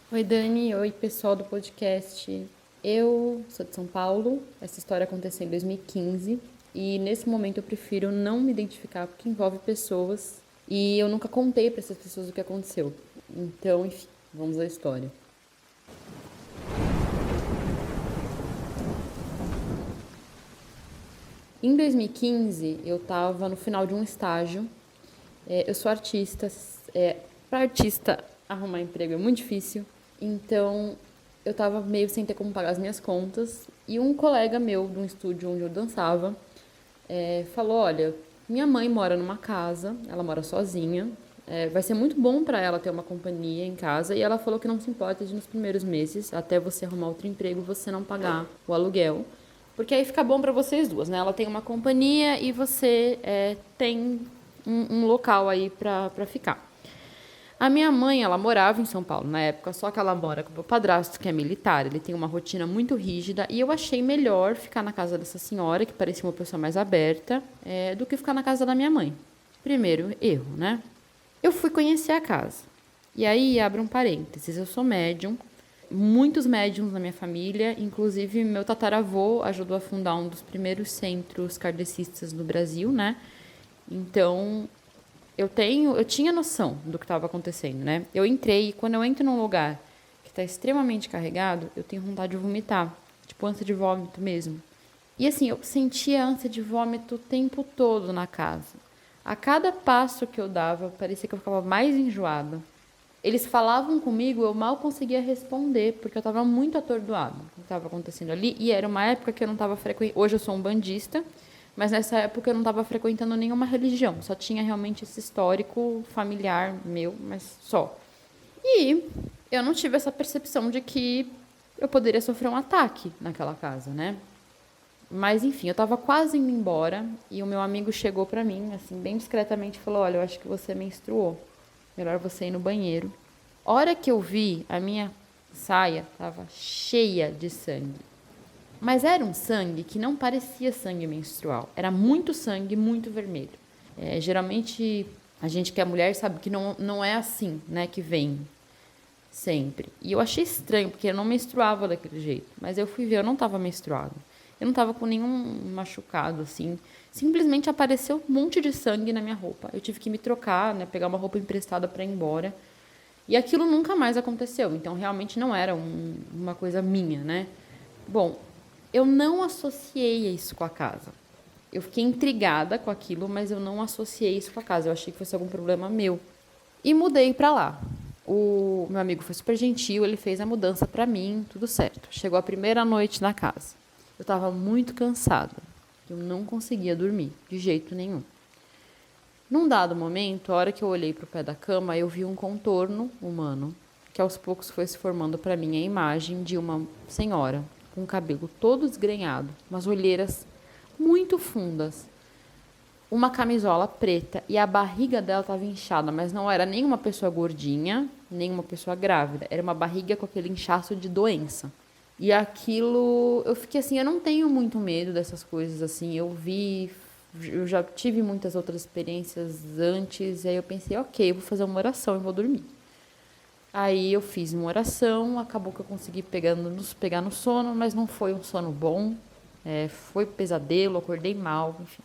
Oi, Dani. Oi, pessoal do podcast. Eu sou de São Paulo. Essa história aconteceu em 2015 e nesse momento eu prefiro não me identificar porque envolve pessoas e eu nunca contei para essas pessoas o que aconteceu. Então, enfim, vamos à história. Em 2015, eu estava no final de um estágio. Eu sou artista. Para artista, arrumar emprego é muito difícil. Então, eu estava meio sem ter como pagar as minhas contas. E um colega meu, de um estúdio onde eu dançava, falou: Olha, minha mãe mora numa casa, ela mora sozinha. Vai ser muito bom para ela ter uma companhia em casa. E ela falou que não se importa de nos primeiros meses, até você arrumar outro emprego, você não pagar o aluguel. Porque aí fica bom para vocês duas, né? Ela tem uma companhia e você tem um local aí para ficar. A minha mãe, ela morava em São Paulo na época, só que ela mora com o meu padrasto, que é militar. Ele tem uma rotina muito rígida e eu achei melhor ficar na casa dessa senhora, que parecia uma pessoa mais aberta, do que ficar na casa da minha mãe. Primeiro erro, né? Eu fui conhecer a casa. E aí, abre um parênteses, eu sou médium, muitos médiums na minha família, inclusive meu tataravô ajudou a fundar um dos primeiros centros kardecistas no Brasil, né? Então, eu tinha noção do que estava acontecendo, né? Eu entrei e quando eu entro num lugar que está extremamente carregado, eu tenho vontade de vomitar, tipo ânsia de vômito mesmo. E assim, eu sentia ânsia de vômito o tempo todo na casa. A cada passo que eu dava, parecia que eu ficava mais enjoada. Eles falavam comigo, eu mal conseguia responder, porque eu estava muito atordoada com o que estava acontecendo ali. E era uma época que eu não estava frequentando. Hoje eu sou um bandista, mas nessa época eu não estava frequentando nenhuma religião. Só tinha realmente esse histórico familiar meu, mas só. E eu não tive essa percepção de que eu poderia sofrer um ataque naquela casa, né? Mas enfim, eu estava quase indo embora e o meu amigo chegou para mim, assim, bem discretamente, e falou: Olha, eu acho que você menstruou. Melhor você ir no banheiro. A hora que eu vi, a minha saia estava cheia de sangue. Mas era um sangue que não parecia sangue menstrual. Era muito sangue, muito vermelho. Geralmente, a gente que é mulher sabe que não é assim, né, que vem sempre. E eu achei estranho, porque eu não menstruava daquele jeito. Mas eu fui ver, eu não estava menstruada. Eu não estava com nenhum machucado, assim. Simplesmente apareceu um monte de sangue na minha roupa. Eu tive que me trocar, né, pegar uma roupa emprestada para ir embora. E aquilo nunca mais aconteceu. Então, realmente não era uma coisa minha, né? Bom, eu não associei isso com a casa. Eu fiquei intrigada com aquilo, mas eu não associei isso com a casa. Eu achei que fosse algum problema meu. E mudei para lá. O meu amigo foi super gentil, ele fez a mudança para mim, tudo certo. Chegou a primeira noite na casa. Eu estava muito cansada. Eu não conseguia dormir, de jeito nenhum. Num dado momento, a hora que eu olhei para o pé da cama, eu vi um contorno humano, que aos poucos foi se formando para mim a imagem de uma senhora, com o cabelo todo desgrenhado, umas olheiras muito fundas, uma camisola preta e a barriga dela estava inchada, mas não era nem uma pessoa gordinha, nem uma pessoa grávida, era uma barriga com aquele inchaço de doença. E aquilo, eu fiquei assim, eu não tenho muito medo dessas coisas assim, eu já tive muitas outras experiências antes, e aí eu pensei, ok, eu vou fazer uma oração e vou dormir. Aí eu fiz uma oração, acabou que eu consegui pegar no sono, mas não foi um sono bom, foi pesadelo, acordei mal, enfim.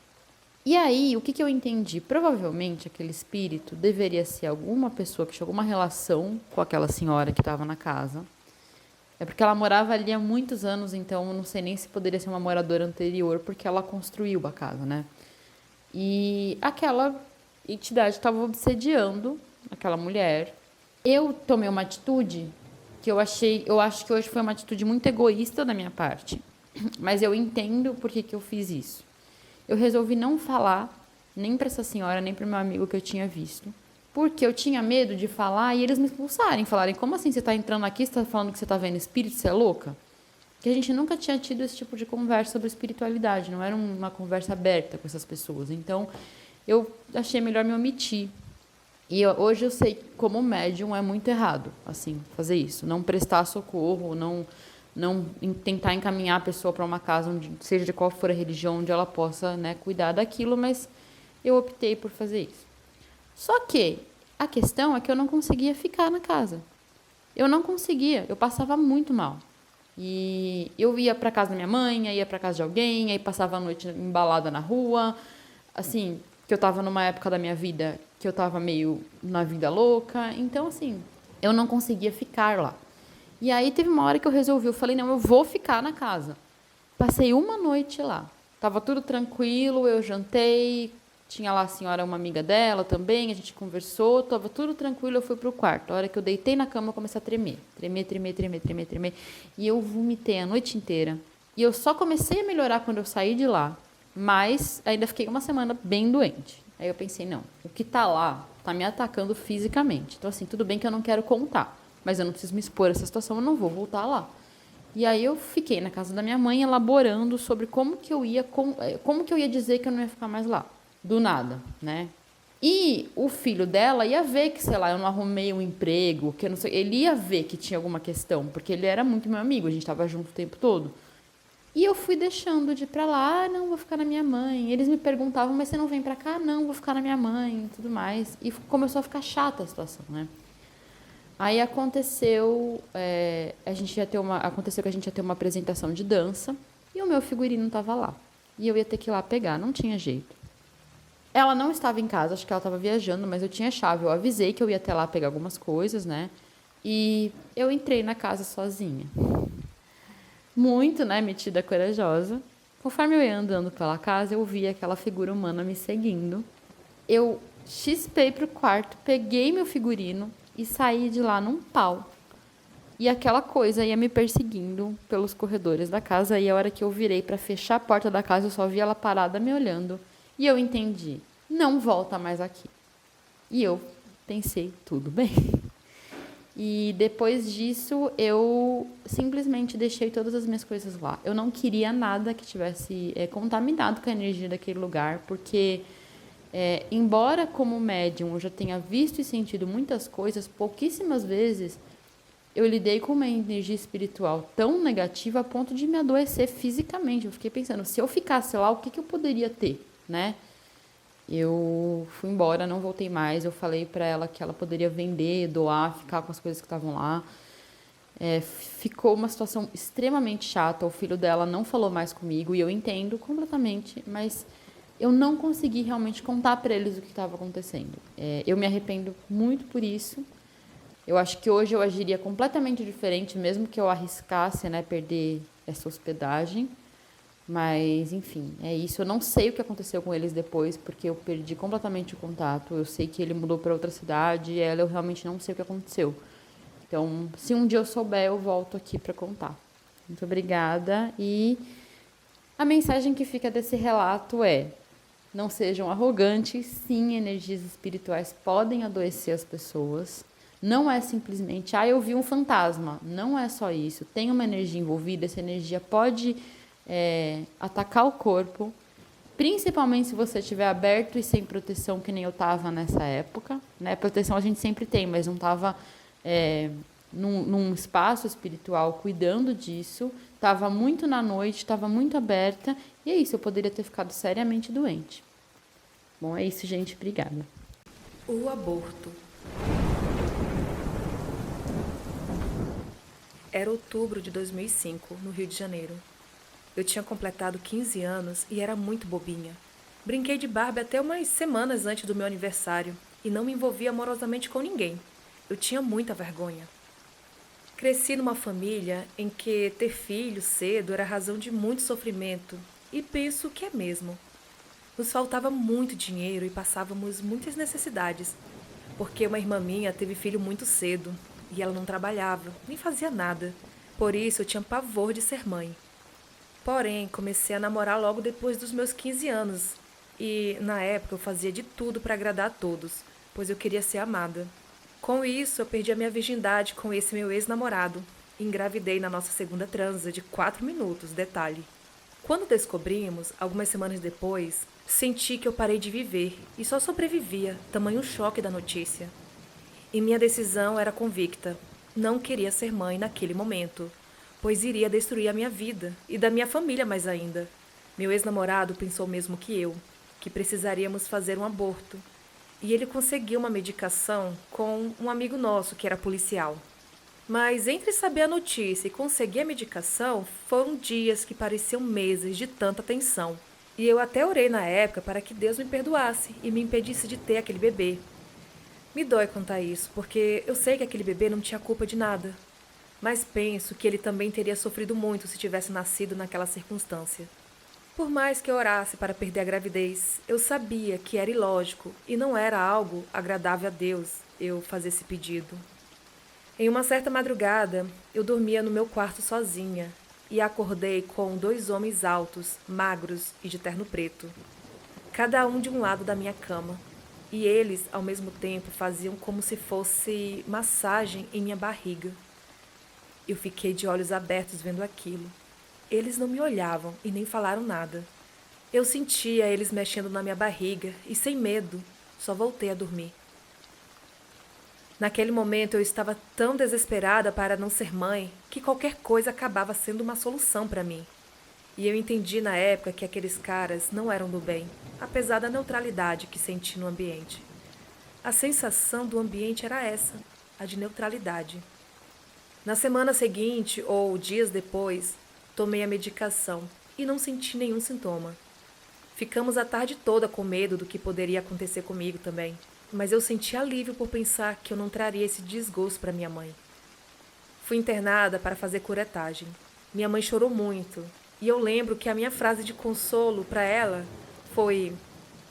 E aí, o que eu entendi? Provavelmente aquele espírito deveria ser alguma pessoa que tinha alguma relação com aquela senhora que estava na casa. É porque ela morava ali há muitos anos, então eu não sei nem se poderia ser uma moradora anterior, porque ela construiu a casa, né? E aquela entidade estava obsediando aquela mulher. Eu tomei uma atitude que eu acho que hoje foi uma atitude muito egoísta da minha parte, mas eu entendo por que eu fiz isso. Eu resolvi não falar nem para essa senhora, nem para meu amigo que eu tinha visto, porque eu tinha medo de falar e eles me expulsarem, falarem: como assim você está entrando aqui, você está falando que você está vendo espírito, você é louca? Que a gente nunca tinha tido esse tipo de conversa sobre espiritualidade, não era uma conversa aberta com essas pessoas. Então, eu achei melhor me omitir. Hoje eu sei que, como médium, é muito errado, assim, fazer isso. Não prestar socorro, não tentar encaminhar a pessoa para uma casa, onde, seja de qual for a religião, onde ela possa, né, cuidar daquilo, mas eu optei por fazer isso. Só que a questão é que eu não conseguia ficar na casa. Eu não conseguia, eu passava muito mal. E eu ia para casa da minha mãe, ia para casa de alguém, aí passava a noite embalada na rua, assim, que eu tava numa época da minha vida que eu tava meio na vida louca, então assim, eu não conseguia ficar lá. E aí teve uma hora que eu resolvi, eu falei, não, eu vou ficar na casa. Passei uma noite lá. Tava tudo tranquilo, eu jantei, tinha lá a senhora, uma amiga dela também, a gente conversou, tava tudo tranquilo, eu fui pro quarto. A hora que eu deitei na cama, eu comecei a tremer. Tremer, tremer, tremer, tremer, tremer. E eu vomitei a noite inteira. E eu só comecei a melhorar quando eu saí de lá. Mas ainda fiquei uma semana bem doente. Aí eu pensei, não, o que tá lá tá me atacando fisicamente. Então, assim, tudo bem que eu não quero contar, mas eu não preciso me expor a essa situação, eu não vou voltar lá. E aí eu fiquei na casa da minha mãe elaborando sobre como que eu ia dizer que eu não ia ficar mais lá, do nada, né? E o filho dela ia ver que, sei lá, eu não arrumei um emprego, que eu não sei, ele ia ver que tinha alguma questão, porque ele era muito meu amigo, a gente estava junto o tempo todo. E eu fui deixando de ir pra lá, não, vou ficar na minha mãe. Eles me perguntavam, mas você não vem pra cá? Não, vou ficar na minha mãe e tudo mais. E começou a ficar chata a situação, né? Aí aconteceu que a gente ia ter uma apresentação de dança e o meu figurino estava lá. E eu ia ter que ir lá pegar, não tinha jeito. Ela não estava em casa, acho que ela estava viajando, mas eu tinha chave. Eu avisei que eu ia até lá pegar algumas coisas, né? E eu entrei na casa sozinha. Muito, né, metida corajosa. Conforme eu ia andando pela casa, eu vi aquela figura humana me seguindo. Eu chispei pro quarto, peguei meu figurino e saí de lá num pau. E aquela coisa ia me perseguindo pelos corredores da casa. E a hora que eu virei para fechar a porta da casa, eu só vi ela parada me olhando. E eu entendi, não volta mais aqui. E eu pensei, tudo bem. E depois disso, eu simplesmente deixei todas as minhas coisas lá. Eu não queria nada que tivesse contaminado com a energia daquele lugar, porque, embora como médium eu já tenha visto e sentido muitas coisas, pouquíssimas vezes eu lidei com uma energia espiritual tão negativa a ponto de me adoecer fisicamente. Eu fiquei pensando, se eu ficasse lá, o que eu poderia ter, né? Eu fui embora, não voltei mais. Eu falei para ela que ela poderia vender, doar, ficar com as coisas que estavam lá. Ficou uma situação extremamente chata. O filho dela não falou mais comigo e eu entendo completamente, mas eu não consegui realmente contar para eles o que estava acontecendo. Eu me arrependo muito por isso. Eu acho que hoje eu agiria completamente diferente, mesmo que eu arriscasse, né, perder essa hospedagem. Mas, enfim, é isso. Eu não sei o que aconteceu com eles depois, porque eu perdi completamente o contato. Eu sei que ele mudou para outra cidade e ela eu realmente não sei o que aconteceu. Então, se um dia eu souber, eu volto aqui para contar. Muito obrigada. E a mensagem que fica desse relato é: não sejam arrogantes. Sim, energias espirituais podem adoecer as pessoas. Não é simplesmente, eu vi um fantasma. Não é só isso. Tem uma energia envolvida. Essa energia pode atacar o corpo, principalmente se você estiver aberto e sem proteção, que nem eu estava nessa época, né? Proteção a gente sempre tem, mas não estava num espaço espiritual cuidando disso, estava muito na noite, estava muito aberta, e é isso, eu poderia ter ficado seriamente doente. Bom, é isso, gente, obrigada. O aborto. Era outubro de 2005, no Rio de Janeiro. Eu tinha completado 15 anos e era muito bobinha. Brinquei de Barbie até umas semanas antes do meu aniversário e não me envolvia amorosamente com ninguém. Eu tinha muita vergonha. Cresci numa família em que ter filho cedo era razão de muito sofrimento, e penso que é mesmo. Nos faltava muito dinheiro e passávamos muitas necessidades, porque uma irmã minha teve filho muito cedo e ela não trabalhava, nem fazia nada. Por isso eu tinha pavor de ser mãe. Porém, comecei a namorar logo depois dos meus 15 anos. E, na época, eu fazia de tudo para agradar a todos, pois eu queria ser amada. Com isso, eu perdi a minha virgindade com esse meu ex-namorado. E engravidei na nossa segunda transa de 4 minutos, detalhe. Quando descobrimos, algumas semanas depois, senti que eu parei de viver e só sobrevivia, tamanho choque da notícia. E minha decisão era convicta. Não queria ser mãe naquele momento, pois iria destruir a minha vida e da minha família mais ainda. Meu ex-namorado pensou mesmo que eu, que precisaríamos fazer um aborto. E ele conseguiu uma medicação com um amigo nosso que era policial. Mas entre saber a notícia e conseguir a medicação, foram dias que pareciam meses de tanta tensão. E eu até orei na época para que Deus me perdoasse e me impedisse de ter aquele bebê. Me dói contar isso, porque eu sei que aquele bebê não tinha culpa de nada. Mas penso que ele também teria sofrido muito se tivesse nascido naquela circunstância. Por mais que eu orasse para perder a gravidez, eu sabia que era ilógico e não era algo agradável a Deus eu fazer esse pedido. Em uma certa madrugada, eu dormia no meu quarto sozinha e acordei com 2 homens altos, magros e de terno preto, cada um de um lado da minha cama. E eles, ao mesmo tempo, faziam como se fosse massagem em minha barriga. Eu fiquei de olhos abertos vendo aquilo. Eles não me olhavam e nem falaram nada. Eu sentia eles mexendo na minha barriga e, sem medo, só voltei a dormir. Naquele momento eu estava tão desesperada para não ser mãe que qualquer coisa acabava sendo uma solução para mim. E eu entendi na época que aqueles caras não eram do bem, apesar da neutralidade que senti no ambiente. A sensação do ambiente era essa, a de neutralidade. Na semana seguinte, ou dias depois, tomei a medicação e não senti nenhum sintoma. Ficamos a tarde toda com medo do que poderia acontecer comigo também, mas eu senti alívio por pensar que eu não traria esse desgosto para minha mãe. Fui internada para fazer curetagem. Minha mãe chorou muito, e eu lembro que a minha frase de consolo para ela foi: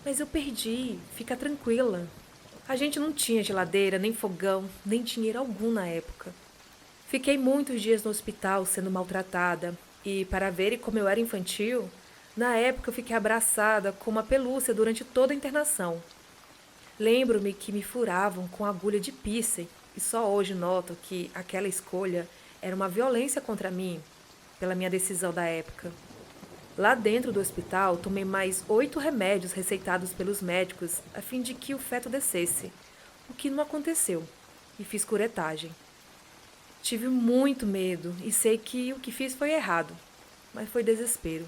"Mas eu perdi, fica tranquila." A gente não tinha geladeira, nem fogão, nem dinheiro algum na época. Fiquei muitos dias no hospital sendo maltratada, e para verem como eu era infantil, na época eu fiquei abraçada com uma pelúcia durante toda a internação. Lembro-me que me furavam com agulha de pícel, e só hoje noto que aquela escolha era uma violência contra mim, pela minha decisão da época. Lá dentro do hospital, tomei mais 8 remédios receitados pelos médicos a fim de que o feto descesse, o que não aconteceu, e fiz curetagem. Tive muito medo e sei que o que fiz foi errado, mas foi desespero.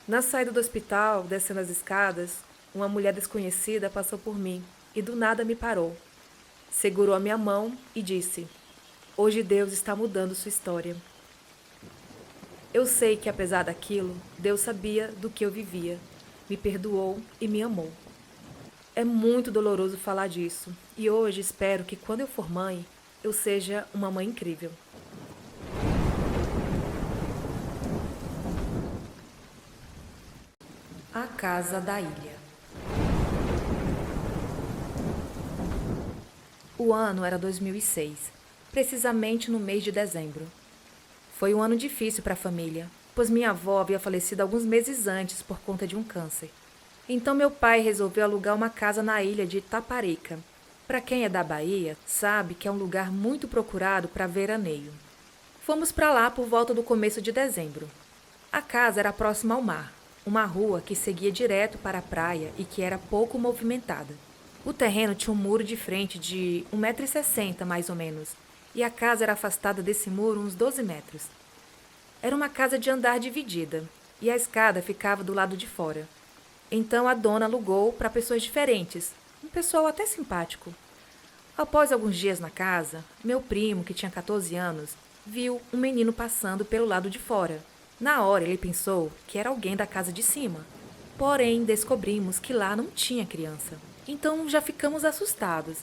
Na saída do hospital, descendo as escadas, uma mulher desconhecida passou por mim e do nada me parou. Segurou a minha mão e disse: "Hoje Deus está mudando sua história." Eu sei que, apesar daquilo, Deus sabia do que eu vivia, me perdoou e me amou. É muito doloroso falar disso, e hoje espero que, quando eu for mãe, eu seja uma mãe incrível. A Casa da Ilha. O ano era 2006, precisamente no mês de dezembro. Foi um ano difícil para a família, pois minha avó havia falecido alguns meses antes por conta de um câncer. Então meu pai resolveu alugar uma casa na ilha de Itaparica. Para quem é da Bahia, sabe que é um lugar muito procurado para veraneio. Fomos para lá por volta do começo de dezembro. A casa era próxima ao mar, uma rua que seguia direto para a praia e que era pouco movimentada. O terreno tinha um muro de frente de 1,60 m mais ou menos, e a casa era afastada desse muro uns 12 metros. Era uma casa de andar dividida, e a escada ficava do lado de fora. Então a dona alugou para pessoas diferentes, um pessoal até simpático. Após alguns dias na casa, meu primo, que tinha 14 anos, viu um menino passando pelo lado de fora. Na hora ele pensou que era alguém da casa de cima. Porém, descobrimos que lá não tinha criança. Então já ficamos assustados.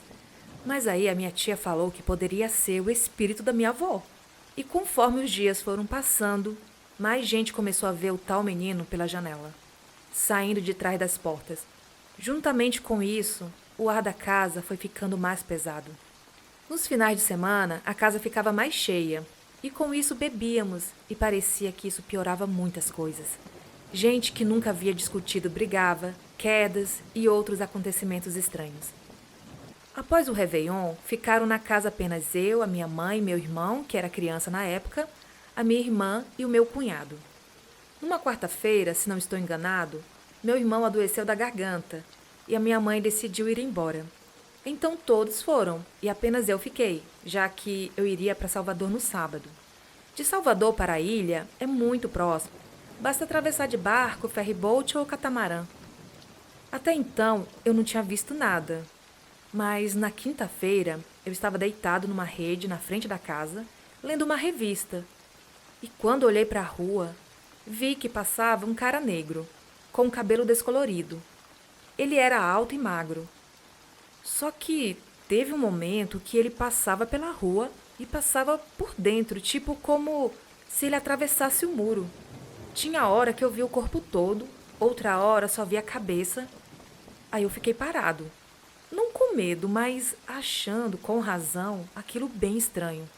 Mas aí a minha tia falou que poderia ser o espírito da minha avó. E conforme os dias foram passando, mais gente começou a ver o tal menino pela janela, saindo de trás das portas. Juntamente com isso, o ar da casa foi ficando mais pesado. Nos finais de semana, a casa ficava mais cheia, e com isso bebíamos, e parecia que isso piorava muitas coisas. Gente que nunca havia discutido brigava, quedas e outros acontecimentos estranhos. Após o Réveillon, ficaram na casa apenas eu, a minha mãe e meu irmão, que era criança na época, a minha irmã e o meu cunhado. Numa quarta-feira, se não estou enganado, meu irmão adoeceu da garganta e a minha mãe decidiu ir embora. Então todos foram e apenas eu fiquei, já que eu iria para Salvador no sábado. De Salvador para a ilha é muito próximo. Basta atravessar de barco, ferryboat ou catamarã. Até então, eu não tinha visto nada. Mas na quinta-feira, eu estava deitado numa rede na frente da casa, lendo uma revista. E quando olhei para a rua, vi que passava um cara negro, com o cabelo descolorido. Ele era alto e magro. Só que teve um momento que ele passava pela rua e passava por dentro, tipo como se ele atravessasse o muro. Tinha hora que eu vi o corpo todo, outra hora só vi a cabeça. Aí eu fiquei parado. Não com medo, mas achando, com razão, aquilo bem estranho.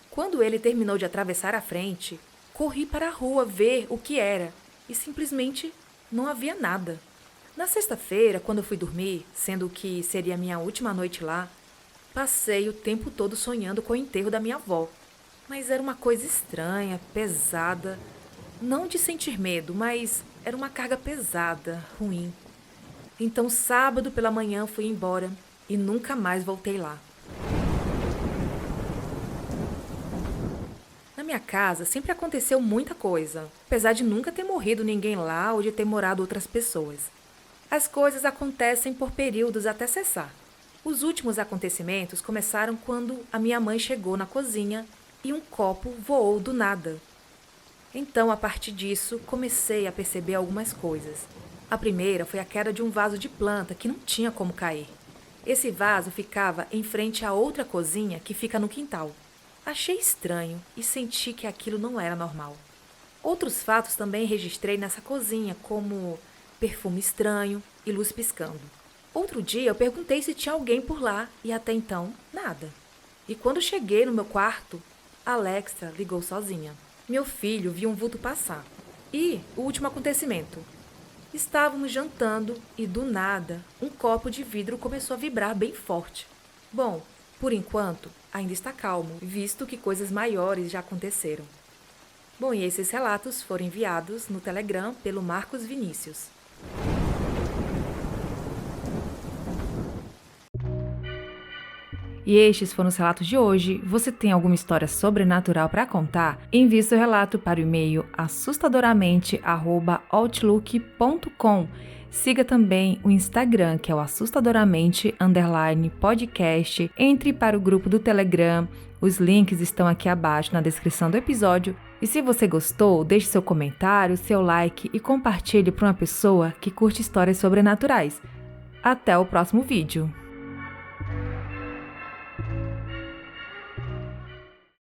Quando ele terminou de atravessar a frente, corri para a rua ver o que era e simplesmente não havia nada. Na sexta-feira, quando eu fui dormir, sendo que seria a minha última noite lá, passei o tempo todo sonhando com o enterro da minha avó. Mas era uma coisa estranha, pesada. Não de sentir medo, mas era uma carga pesada, ruim. Então, sábado pela manhã fui embora e nunca mais voltei lá. Na minha casa sempre aconteceu muita coisa, apesar de nunca ter morrido ninguém lá ou de ter morado outras pessoas. As coisas acontecem por períodos até cessar. Os últimos acontecimentos começaram quando a minha mãe chegou na cozinha e um copo voou do nada. Então, a partir disso, comecei a perceber algumas coisas. A primeira foi a queda de um vaso de planta que não tinha como cair. Esse vaso ficava em frente a outra cozinha que fica no quintal. Achei estranho e senti que aquilo não era normal. Outros fatos também registrei nessa cozinha, como perfume estranho e luz piscando. Outro dia eu perguntei se tinha alguém por lá e até então, nada. E quando cheguei no meu quarto, Alexa ligou sozinha. Meu filho viu um vulto passar. E o último acontecimento. Estávamos jantando e, do nada, um copo de vidro começou a vibrar bem forte. Bom, por enquanto, ainda está calmo, visto que coisas maiores já aconteceram. Bom, e esses relatos foram enviados no Telegram pelo Marcos Vinícius. E estes foram os relatos de hoje. Você tem alguma história sobrenatural para contar? Envie seu relato para o e-mail assustadoramente@outlook.com. Siga também o Instagram, que é o assustadoramente_podcast. Entre para o grupo do Telegram. Os links estão aqui abaixo na descrição do episódio. E se você gostou, deixe seu comentário, seu like e compartilhe para uma pessoa que curte histórias sobrenaturais. Até o próximo vídeo.